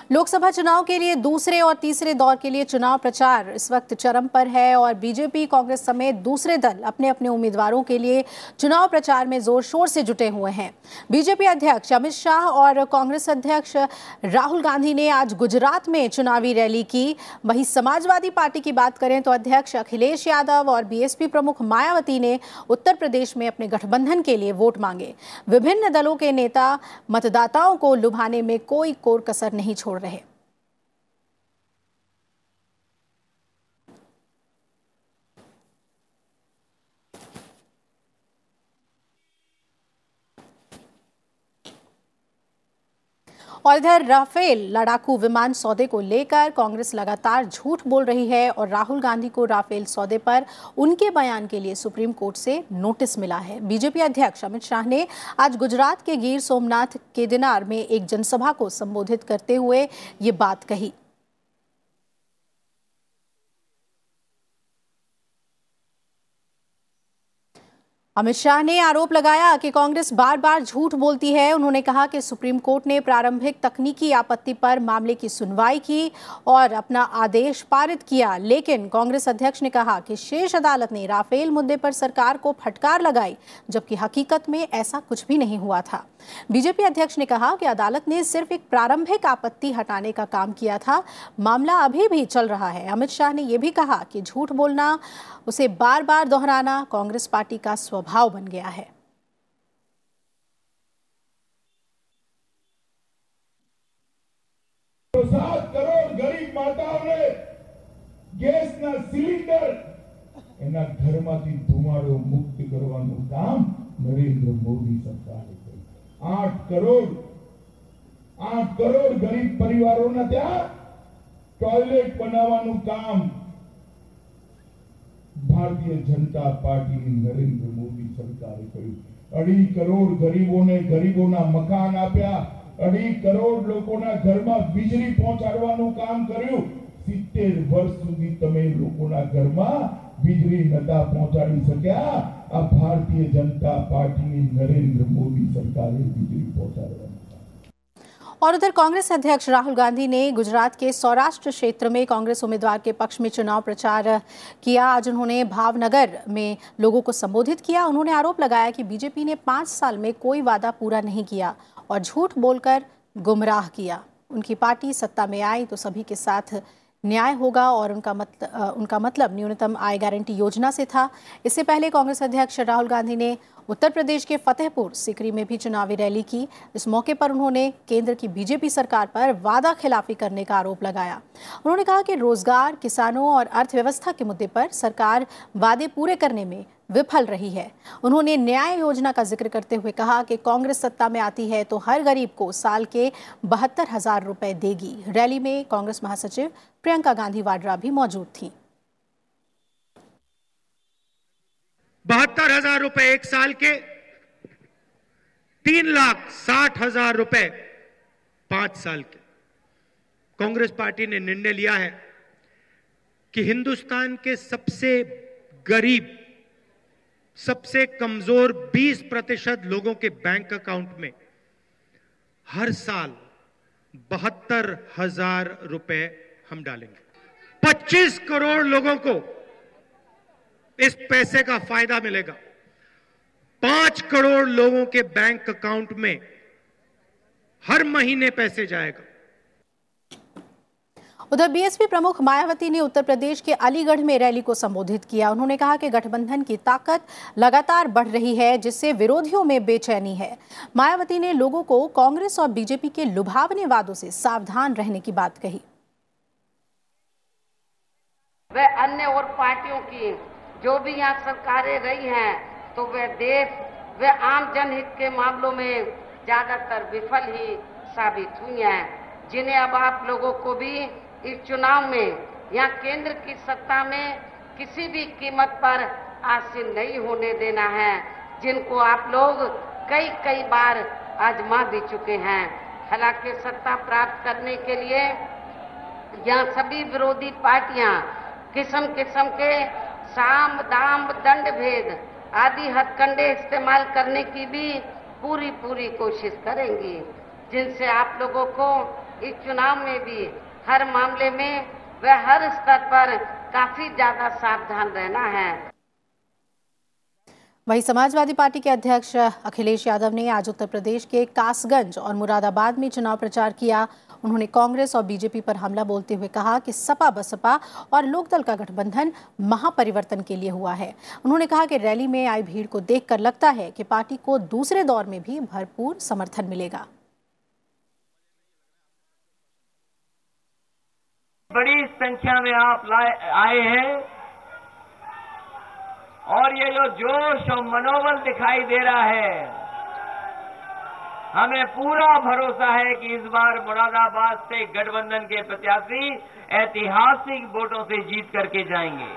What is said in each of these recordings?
लोकसभा चुनाव के लिए दूसरे और तीसरे दौर के लिए चुनाव प्रचार इस वक्त चरम पर है और बीजेपी, कांग्रेस समेत दूसरे दल अपने अपने उम्मीदवारों के लिए चुनाव प्रचार में जोर शोर से जुटे हुए हैं। बीजेपी अध्यक्ष अमित शाह और कांग्रेस अध्यक्ष राहुल गांधी ने आज गुजरात में चुनावी रैली की। वहीं समाजवादी पार्टी की बात करें तो अध्यक्ष अखिलेश यादव और बीएसपी प्रमुख मायावती ने उत्तर प्रदेश में अपने गठबंधन के लिए वोट मांगे। विभिन्न दलों के नेता मतदाताओं को लुभाने में कोई कोर कसर नहीं छोड़ रहे। और इधर राफेल लड़ाकू विमान सौदे को लेकर कांग्रेस लगातार झूठ बोल रही है और राहुल गांधी को राफेल सौदे पर उनके बयान के लिए सुप्रीम कोर्ट से नोटिस मिला है। बीजेपी अध्यक्ष अमित शाह ने आज गुजरात के गिर सोमनाथ केदारनाथ में एक जनसभा को संबोधित करते हुए ये बात कही। अमित शाह ने आरोप लगाया कि कांग्रेस बार बार झूठ बोलती है। उन्होंने कहा कि सुप्रीम कोर्ट ने प्रारंभिक तकनीकी आपत्ति पर मामले की सुनवाई की और अपना आदेश पारित किया, लेकिन कांग्रेस अध्यक्ष ने कहा कि शीर्ष अदालत ने राफेल मुद्दे पर सरकार को फटकार लगाई, जबकि हकीकत में ऐसा कुछ भी नहीं हुआ था। बीजेपी अध्यक्ष ने कहा कि अदालत ने सिर्फ एक प्रारंभिक आपत्ति हटाने का काम किया था, मामला अभी भी चल रहा है। अमित शाह ने यह भी कहा कि झूठ बोलना, उसे बार बार दोहराना कांग्रेस पार्टी का स्वभाव बन गया है। 7 करोड़ गरीब माताओं ने ગેસના સિલિન્ડર એના ઘરમાંથી ધુમાડો મુક્ત કરવાનું કામ નરેન્દ્ર મોદી સરકારે કર્યું। 8 કરોડ ગરીબ પરિવારોના ત્યાં ટોયલેટ બનાવવાનું કામ ભારતીય જનતા પાર્ટીની નરેન્દ્ર મોદી સરકારે કર્યું। 2.5 કરોડ ગરીબોના મકાન આપ્યા। 2.5 કરોડ લોકોના ઘરમાં વીજળી પહોંચાડવાનું કામ કર્યું। 70 વર્ષ સુધી તમે લોકોના ઘરમાં વીજળી નતા પહોંચાડી શક્યા। આ ભારતીય જનતા પાર્ટીની નરેન્દ્ર મોદી સરકારે વીજળી પહોંચાડવાનું। और उधर कांग्रेस अध्यक्ष राहुल गांधी ने गुजरात के सौराष्ट्र क्षेत्र में कांग्रेस उम्मीदवार के पक्ष में चुनाव प्रचार किया। आज उन्होंने भावनगर में लोगों को संबोधित किया। उन्होंने आरोप लगाया कि बीजेपी ने 5 साल में कोई वादा पूरा नहीं किया और झूठ बोलकर गुमराह किया। उनकी पार्टी सत्ता में आई तो सभी के साथ न्याय होगा और उनका मतलब न्यूनतम आय गारंटी योजना से था। इससे पहले कांग्रेस अध्यक्ष राहुल गांधी ने उत्तर प्रदेश के फतेहपुर सीकरी में भी चुनावी रैली की। इस मौके पर उन्होंने केंद्र की बीजेपी सरकार पर वादा खिलाफी करने का आरोप लगाया। उन्होंने कहा कि रोजगार, किसानों और अर्थव्यवस्था के मुद्दे पर सरकार वादे पूरे करने में विफल रही है। उन्होंने न्याय योजना का जिक्र करते हुए कहा कि कांग्रेस सत्ता में आती है तो हर गरीब को साल के 72,000 रुपए देगी। रैली में कांग्रेस महासचिव प्रियंका गांधी वाड्रा भी मौजूद थी। 72,000 रुपए एक साल के, 3,60,000 रुपए 5 साल के। कांग्रेस पार्टी ने निर्णय लिया है कि हिंदुस्तान के सबसे गरीब, सबसे कमजोर 20% लोगों के बैंक अकाउंट में हर साल 72,000 रुपए हम डालेंगे। 25 करोड़ लोगों को इस पैसे का फायदा मिलेगा। 5 करोड़ लोगों के बैंक अकाउंट में हर महीने पैसे जाएगा। उधर बीएसपी प्रमुख मायावती ने उत्तर प्रदेश के अलीगढ़ में रैली को संबोधित किया। उन्होंने कहा कि गठबंधन की ताकत लगातार बढ़ रही है, जिससे विरोधियों में बेचैनी है। मायावती ने लोगों को कांग्रेस और बीजेपी के लुभावने वादों से सावधान रहने की बात कही। वे अन्य और पार्टियों की जो भी यहाँ सरकारें रही हैं तो वे देश, वे आम जनहित के मामलों में ज्यादातर विफल ही साबित हुई हैं, जिन्हें अब आप लोगों को भी इस चुनाव में या केंद्र की सत्ता में किसी भी कीमत पर आसीन नहीं होने देना है, जिनको आप लोग कई बार आजमा भी चुके हैं। हालांकि सत्ता प्राप्त करने के लिए यहाँ सभी विरोधी पार्टियां किस्म किस्म के साम दाम दंड भेद आदि हथकंडे इस्तेमाल करने की भी पूरी कोशिश करेंगी, जिनसे आप लोगों को इस चुनाव में भी हर मामले में व हर स्तर पर काफी ज्यादा सावधान रहना है। वहीं समाजवादी पार्टी के अध्यक्ष अखिलेश यादव ने आज उत्तर प्रदेश के कासगंज और मुरादाबाद में चुनाव प्रचार किया। उन्होंने कांग्रेस और बीजेपी पर हमला बोलते हुए कहा कि सपा बसपा और लोकदल का गठबंधन महापरिवर्तन के लिए हुआ है। उन्होंने कहा कि रैली में आई भीड़ को देखकर लगता है कि पार्टी को दूसरे दौर में भी भरपूर समर्थन मिलेगा। बड़ी संख्या में आप आए हैं और ये जो जोश और मनोबल दिखाई दे रहा है, हमें पूरा भरोसा है कि इस बार मुरादाबाद से गठबंधन के प्रत्याशी ऐतिहासिक वोटों से जीत करके जाएंगे।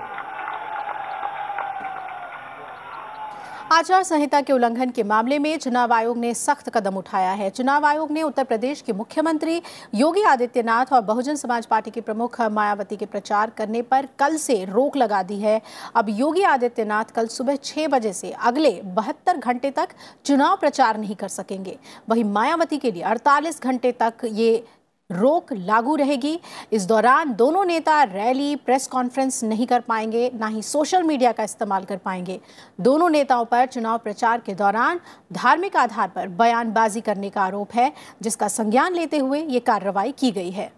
आचार संहिता के उल्लंघन के मामले में चुनाव आयोग ने सख्त कदम उठाया है। चुनाव आयोग ने उत्तर प्रदेश के मुख्यमंत्री योगी आदित्यनाथ और बहुजन समाज पार्टी की प्रमुख मायावती के प्रचार करने पर कल से रोक लगा दी है। अब योगी आदित्यनाथ कल सुबह 6 बजे से अगले 72 घंटे तक चुनाव प्रचार नहीं कर सकेंगे। वहीं मायावती के लिए 48 घंटे तक ये रोक लागू रहेगी। इस दौरान दोनों नेता रैली, प्रेस कॉन्फ्रेंस नहीं कर पाएंगे, ना ही सोशल मीडिया का इस्तेमाल कर पाएंगे। दोनों नेताओं पर चुनाव प्रचार के दौरान धार्मिक आधार पर बयानबाजी करने का आरोप है, जिसका संज्ञान लेते हुए ये कार्रवाई की गई है।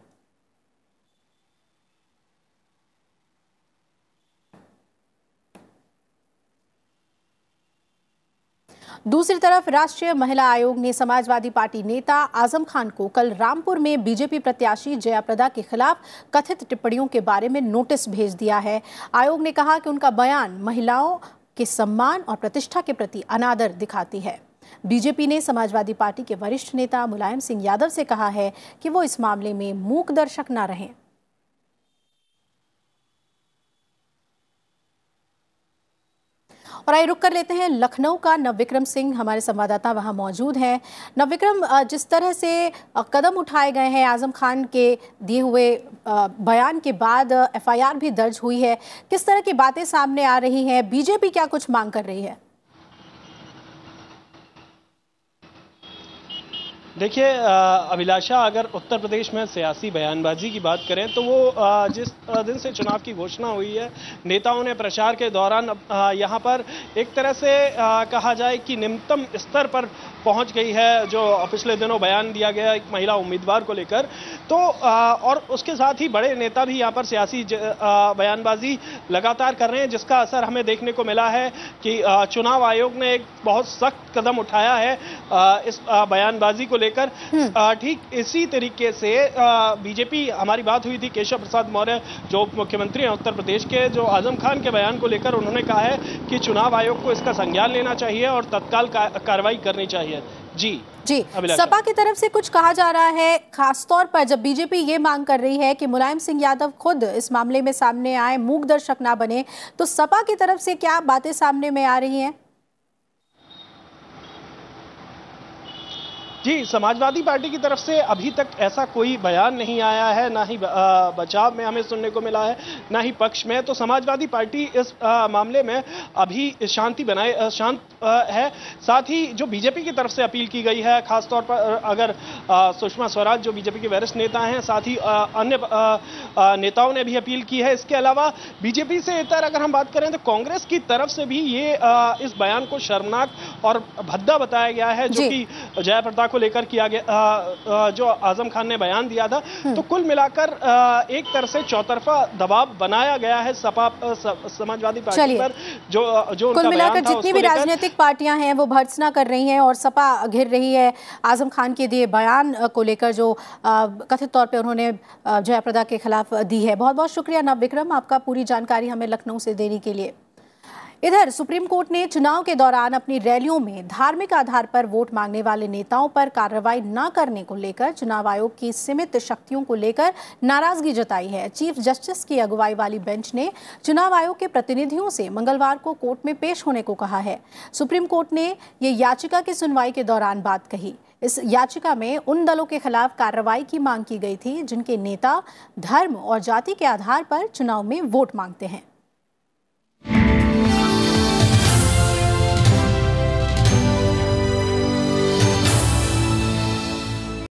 दूसरी तरफ राष्ट्रीय महिला आयोग ने समाजवादी पार्टी नेता आजम खान को कल रामपुर में बीजेपी प्रत्याशी जयाप्रदा के खिलाफ कथित टिप्पणियों के बारे में नोटिस भेज दिया है। आयोग ने कहा कि उनका बयान महिलाओं के सम्मान और प्रतिष्ठा के प्रति अनादर दिखाती है। बीजेपी ने समाजवादी पार्टी के वरिष्ठ नेता मुलायम सिंह यादव से कहा है कि वो इस मामले में मूक दर्शक न रहें। और आइए रुक कर लेते हैं लखनऊ का। नवविक्रम सिंह हमारे संवाददाता वहां मौजूद हैं। नवविक्रम, जिस तरह से कदम उठाए गए हैं आजम खान के दिए हुए बयान के बाद एफआईआर भी दर्ज हुई है, किस तरह की बातें सामने आ रही हैं? बीजेपी क्या कुछ मांग कर रही है? देखिए अभिलाषा, अगर उत्तर प्रदेश में सियासी बयानबाजी की बात करें तो वो जिस दिन से चुनाव की घोषणा हुई है, नेताओं ने प्रचार के दौरान यहाँ पर एक तरह से कहा जाए कि निम्नतम स्तर पर पहुँच गई है। जो पिछले दिनों बयान दिया गया एक महिला उम्मीदवार को लेकर, तो और उसके साथ ही बड़े नेता भी यहाँ पर सियासी बयानबाजी लगातार कर रहे हैं, जिसका असर हमें देखने को मिला है कि चुनाव आयोग ने एक बहुत सख्त कदम उठाया है इस बयानबाजी को लेकर। ठीक इसी तरीके से बीजेपी, हमारी बात हुई थी केशव प्रसाद मौर्य जो उप मुख्यमंत्री हैं उत्तर प्रदेश के, जो आजम खान के बयान को लेकर उन्होंने कहा है कि चुनाव आयोग को इसका संज्ञान लेना चाहिए और तत्काल कार्रवाई करनी चाहिए। जी सपा की तरफ से कुछ कहा जा रहा है, खासतौर पर जब बीजेपी ये मांग कर रही है कि मुलायम सिंह यादव खुद इस मामले में सामने आए, मूक दर्शक ना बने, तो सपा की तरफ से क्या बातें सामने में आ रही हैं? जी, समाजवादी पार्टी की तरफ से अभी तक ऐसा कोई बयान नहीं आया है, ना ही बचाव में हमें सुनने को मिला है, ना ही पक्ष में। तो समाजवादी पार्टी इस मामले में अभी शांत है। साथ ही जो बीजेपी की तरफ से अपील की गई है, खासतौर पर अगर सुषमा स्वराज जो बीजेपी के वरिष्ठ नेता हैं, साथ ही अन्य नेताओं ने भी अपील की है। इसके अलावा बीजेपी से इतर अगर हम बात करें तो कांग्रेस की तरफ से भी ये इस बयान को शर्मनाक और भद्दा बताया गया है, जो कि जयाप्रदा को लेकर किया गया, जो आजम खान ने बयान दिया था। तो कुल मिलाकर एक तरह से चौतरफा दबाव बनाया गया है सपा समाजवादी पार्टी पर, जो कुल मिलाकर जितनी भी राजनीतिक पार्टियां हैं वो भर्त्सना कर रही हैं और सपा घिर रही है आजम खान के दिए बयान को लेकर, जो कथित तौर पे उन्होंने जयाप्रदा के खिलाफ दी है। बहुत बहुत शुक्रिया नवविक्रम, आपका पूरी जानकारी हमें लखनऊ से देने के लिए। इधर सुप्रीम कोर्ट ने चुनाव के दौरान अपनी रैलियों में धार्मिक आधार पर वोट मांगने वाले नेताओं पर कार्रवाई न करने को लेकर चुनाव आयोग की सीमित शक्तियों को लेकर नाराजगी जताई है। चीफ जस्टिस की अगुवाई वाली बेंच ने चुनाव आयोग के प्रतिनिधियों से मंगलवार को कोर्ट में पेश होने को कहा है। सुप्रीम कोर्ट ने ये याचिका की सुनवाई के दौरान बात कही। इस याचिका में उन दलों के खिलाफ कार्रवाई की मांग की गई थी जिनके नेता धर्म और जाति के आधार पर चुनाव में वोट मांगते हैं।